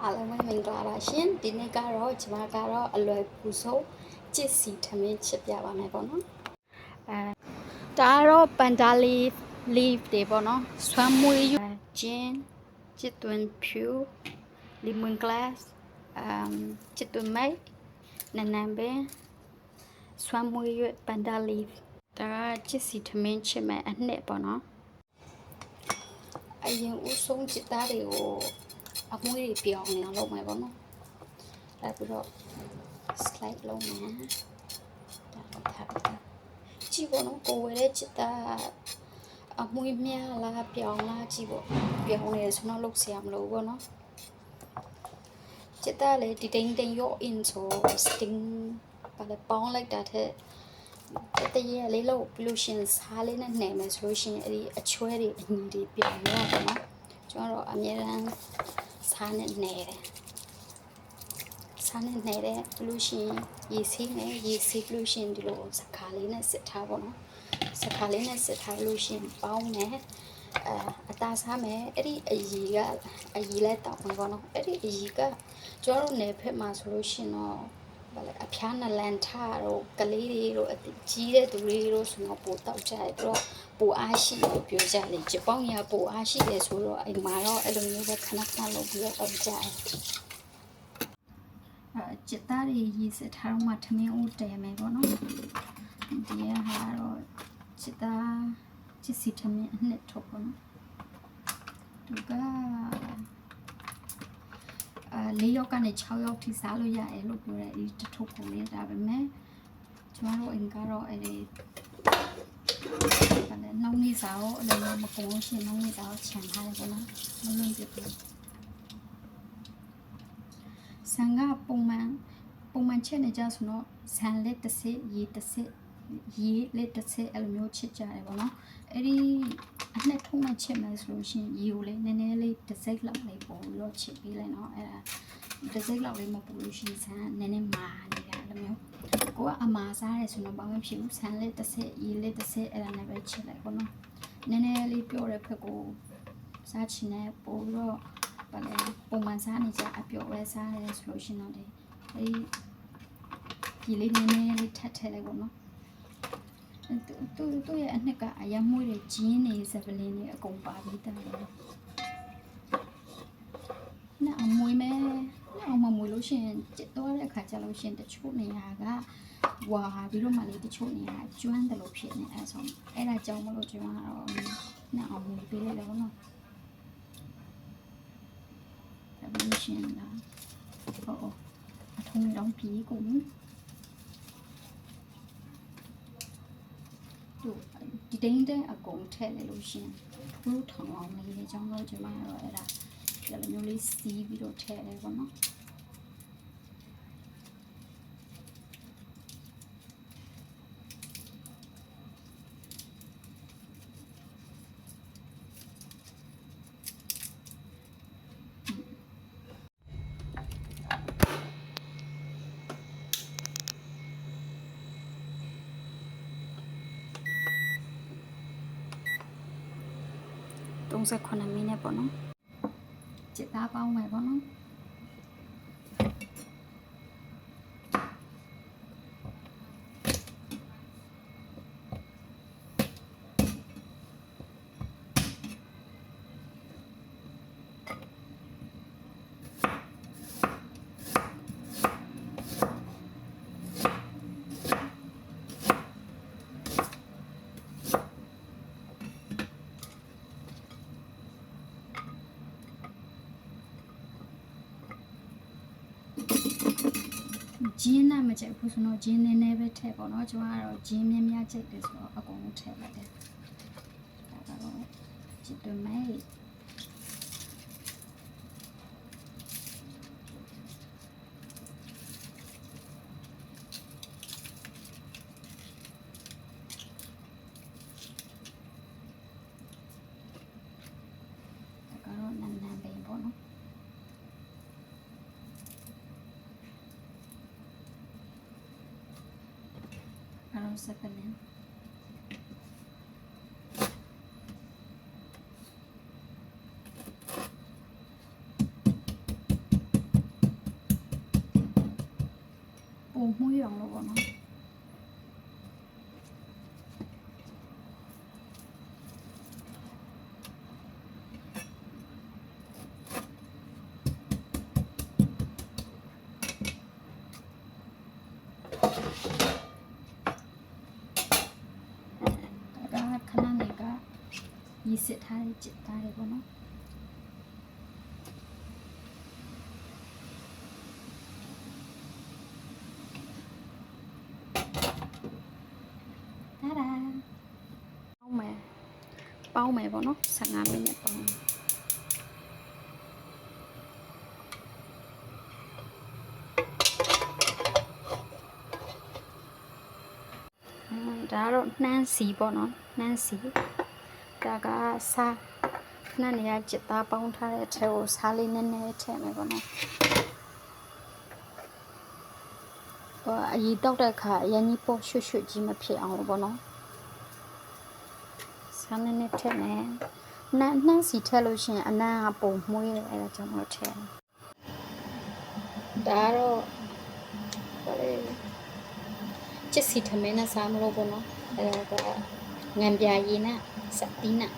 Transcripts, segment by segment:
အားလုံးပဲမင်္ဂလာပါရှင်ဒီနေ့ကတော့ကျွန်မကတော့အလွယ်ကူဆုံးကြစ်စီထမင်းချစ်ပြပါမယ်ပေါ့နော်ဒါကတော့ပန်ဒါleaf တွေပေါ့နော်ဆွမ်းမွေးဂျင်းချစ်သွင်းဖြူ lemon glass ချစ်သွင်းမိတ်နနံပင်ဆွမ်းမွေးပန်ဒါ leaf ဒါကကြစ်စီထမင်းချစ်မယ်အနှစ်ပေါ့နော်အရင်ဦးဆုံးချစ်သားတွေကိုအမွှေးတွေပြောင်းနေအောင်လုပ်မယ်ပေါ့နော်အဲ့ပြီးတော့ slide လုပ်မယ်ဒါတော့ထားတယ်ကြည့်ပေါ့နော်ကိုဝယ်တဲ့ချစ်သားအမွှေးများလားပြောင်းလားကြည့်ပေါ့ပြောင်းနေဆိုတော့လုပ်เสียမလို့ပေါ့နော်ချစ်သားလေဒီတိန်ရော့ in ဆို sting ပါလေပေါင်းလိုက်တာတဲ့တရေလေးလို့ပြီးလို့ရှင်စားလေးနဲ့နှဲမယ်ဆိုလို့ရှင်အဲ့ဒီအချွဲတွေအညီတွေပြောင်းရောပေါ့နော်ကျွန်တော်အမြဲတမ်းစားနဲ့နေတယ်စားနဲ့နေတယ်ဘလို့ရှင်ရေစီးမယ်ရေစီးလို့ရှင်ဒီလိုစကားလေးနဲ့စစ်ထားပေါ့နော်စကားလေးနဲ့စစ်ထားလို့ရှင်ပေါင်းမယ်အသားစားမယ်အဲ့ဒီအရီလဲတောက်မယ်ပေါ့နော်အဲ့ဒီအရီကကျွန်တော်တို့နယ်ဖက်မှာဆိုလို့ရှင်တော့ဘာလဲအဖျားနလန်ထားတို့ကလေးတွေတို့အကြီးတဲ့သူတွေတို့ဆိုတော့ပိုတောက်ကြတယ်တော့ပိုအားရှိလို့ပြောကြတယ်ဂျပေါင်ရပိုအားရှိတယ်ဆိုတော့အိမ်မှာတော့အဲ့လိုမျိုးပဲခဏခဏလုပ်ပြီးတော့တောက်ကြတယ်จิตသားတွေရေးစထားတော့မှထမင်းဦးတဲမယ်ပေါ့နော်ဒီဟာတော့จิตသားချစ်စီထမင်းအနှစ်ထုတ်ပေါ့နော်သူက4ယောက်ကနေ6ယောက်ထိစားလို့ရတယ်လို့ပြောတယ်ဒီတထုပ်ပုံလေးဒါပေမဲ့ကျမတို့အိမ်ကတော့အဲ့ဒီဘာလဲနှောင်းနေစားတော့အဲ့လိုမကုန်လို့ရှင်နှောင်းနေစားတော့ခြံထားတယ်ပေါ့နော်မလွန်ပြဘူးဆန်ကပုံမှန်ချက်နေကြဆိုတော့ဆန်လက်တစ်စစ်ရေတစ်စစ်ရေလက်တစ်စစ်အဲ့လိုမျိုးချစ်ကြတယ်ပေါ့နော်အဲ့ဒီအနှစ်ထုံးမှချက်မယ်ဆိုလို့ရှင်ရေကိုလေးနည်းနည်းလေးတစ်စိတ်လောက်လေးပို့ပြီးတော့ချစ်ပေးလိုက်နော်အဲ့ဒါတစ်စိတ်လောက်လေးမပို့လို့ရှင်ဆန်နည်းနည်းမာနေတာအဲ့လိုမျိုးကိုကအမာစားတယ်ဆိုတော့ဘာမှဖြစ်ဘူးဆန်လက်တစ်စစ်ရေလက်တစ်စစ်အဲ့ဒါနဲ့ပဲချစ်လိုက်ပေါ့နော်နည်းနည်းလေးပြောတဲ့ဖက်ကိုစားချင်တဲ့ပို့ပြီးတော့ဘာလဲပုံမှန်စားနေကြအပျော်ပဲစားတယ်ဆိုလို့ရှင်တော့ဒီလေးနည်းနည်းလေးထပ်ထည့်လိုက်ပေါ့နော်သူ့ရဲ့အနှစ်ကအရမွေးတွေဂျင်းနေစပလင်းတွေအကုန်ပါပြီးတယ်နော်အမွေးမဲအောင်မမွေးလို့ရှင်တော့တဲ့အခါကျလို့ရှင်တချို့နေရာကဝါပြီးတော့မှလေတချို့နေရာကျွမ်းတယ်လို့ဖြစ်နေအဲဆိုအဲ့ဒါကြောင့်မလို့ကျွန်တော်ကတော့နော်အောင်မွေးပေးလိုက်တယ်ပေါ့နော်ဘယ်လိုရှင်လားဟုတ်အထုံးတော့ပြီးကုန်ဒီတိုင်းတဲ့အကုန်ထည့်လိုက်လို့ရှင်ထူးထောင်အောင်လေးကြောင်းတော့ကျွန်မကတော့အဲ့ဒါဒီလိုမျိုးလေးစီးပြီးတော့ထည့်လိုက်ပါနော်39မိနစ်ပေါ့နော်จิตသားပေါင်းမယ်ပေါ့နော်ဂျင်းနဲ့မကြိုက်ဘူးဆိုတော့ဂျင်းနည်းနည်းပဲထည့်ပေါ့နော်ကျွန်တော်ကတော့ဂျင်းများများကြိုက်တယ်ဆိုတော့အကုန်လုံးထည့်လိုက်တယ်ဒါကတော့ချစ်သွင်းမယ်ဒါကတော့နန်းနန်းပဲပေါ့နော်7 ပုံမှုရအောင်လို့ပေါ့နော်ခဏနေကရစ်စစ်ထားတဲ့ကြက်သားတွေပေါ့နော်တာဒါပေါင်းမယ်ပေါ့နော်15မိနစ်ပေါင်းဒါကတော့နှမ်းစီပေါ့နော်နှမ်းစီဒါကစားနှမ်းနေရကြက်သားပေါင်းထားတဲ့အထဲကိုစားလေးနည်းနည်းထည့်မယ်ပေါ့နော်အရင်တောက်တဲ့အခါအရင်ကြီးပေါ့ရွှတ်ကြီးမဖြစ်အောင်လို့ပေါ့နော်စားနည်းနည်းထည့်မယ်နှမ်းစီထည့်လို့ရှိရင်အနံ့ကပုံမွှေးတယ်အဲဒါကြောင့်မလို့ထည့်ဒါကတော့ဘာလဲချစ်စီထမင်းနဲ့စားမလို့ပေါ့နော်အဲဒါကငံပြာရည်နဲ့စက်တီးနဲ့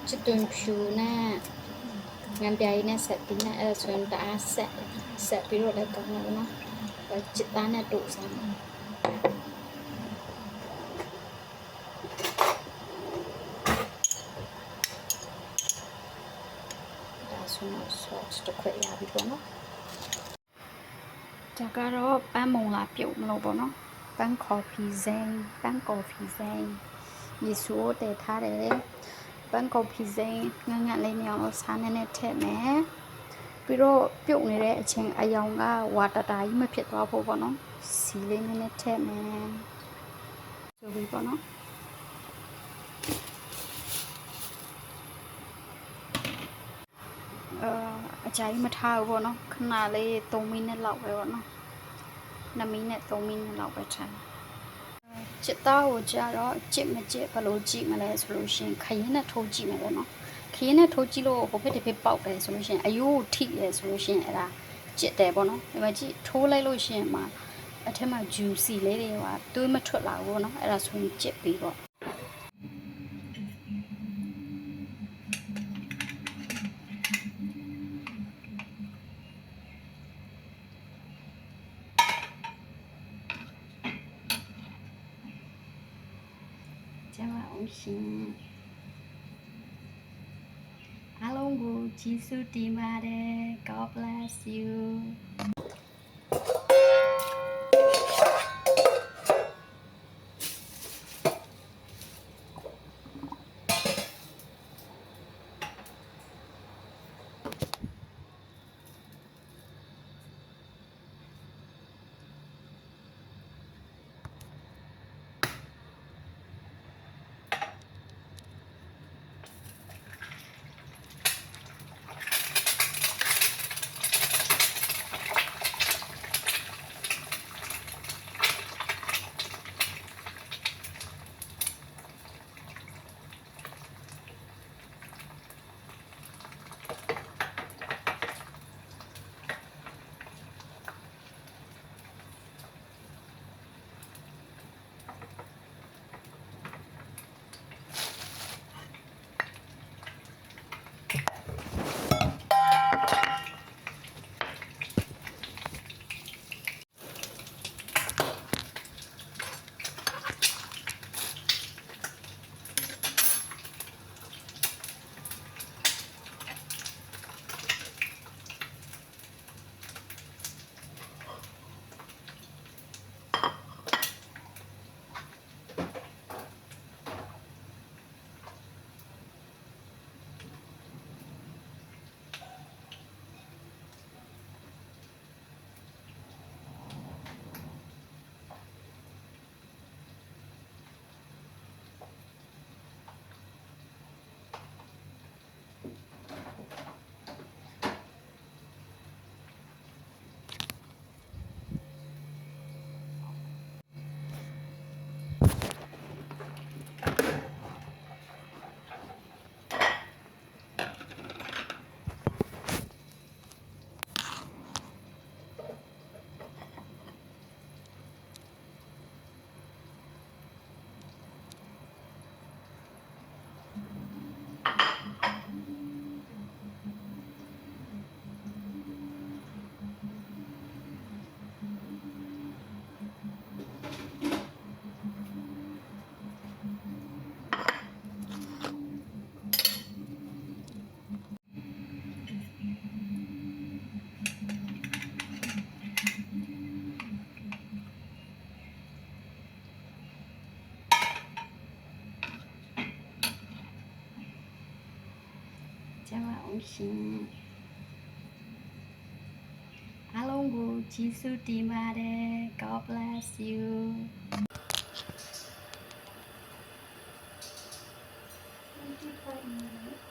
ချစ်တွန်ဖြူနဲ့ငံပြာရည်နဲ့စက်တီးနဲ့အဲဒါဆိုရင်တအားဆက်ပြီးတော့လည်းကောင်းတယ်ပေါ့နော်ချစ်သားနဲ့တို့စားမယ်sauce တစ်ခွက်ရပြီပေါ့နော်ဒါကတော့ပန်းမုံလာပြုတ်မလို့ပေါ့နော်ပန်းကော်ဖီစိမ်းရေဆိုးတည်ထားတယ်ပန်းကော်ဖီစိမ်းငတ်လေးနေအောင်လို့စားနေနဲ့ထည့်မယ်ပြီးတော့ပြုတ်နေတဲ့အချိန်အယောင်ကဝါတာကြီးမဖြစ်သွားဖို့ပေါ့နော်စီလေးနည်းနည်းထည့်မယ်ဆိုပြီးပေါ့နော်အကြိုက်မထားဘူးပေါ့နော်ခဏလေး3မိနစ်လောက်ပဲပေါ့နော်2မိနစ်3မိနစ်လောက်ပဲထားချစ်သားကိုကြတော့ကြစ်မကြစ်ဘယ်လိုကြည့်မလဲဆိုလို့ရှိရင်ခရင်နဲ့ထိုးကြည့်မယ်ပေါ့နော်ခရင်နဲ့ထိုးကြည့်လို့ဟိုဘက်တစ်ဖက်ပေါက်တယ်ဆိုလို့ရှိရင်အယိုးထိတယ်ဆိုလို့ရှိရင်အဲ့ဒါကြစ်တယ်ပေါ့နော်ဒီမှာကြည့်ထိုးလိုက်လို့ရှိရင်မှအထက်မှာ juicy လေးတွေဟာတွေးမထွက်လာဘူးပေါ့နော်အဲ့ဒါဆိုရင်ကြစ်ပြီးပေါ့ကျမအောင်ရှင်အားလုံးကိုကျေးဇူးတင်ပါတယ် God bless you ကျမအောင်ရှင်အားလုံးကိုကျေးဇူးတင်ပါတယ် God bless you 25 minutes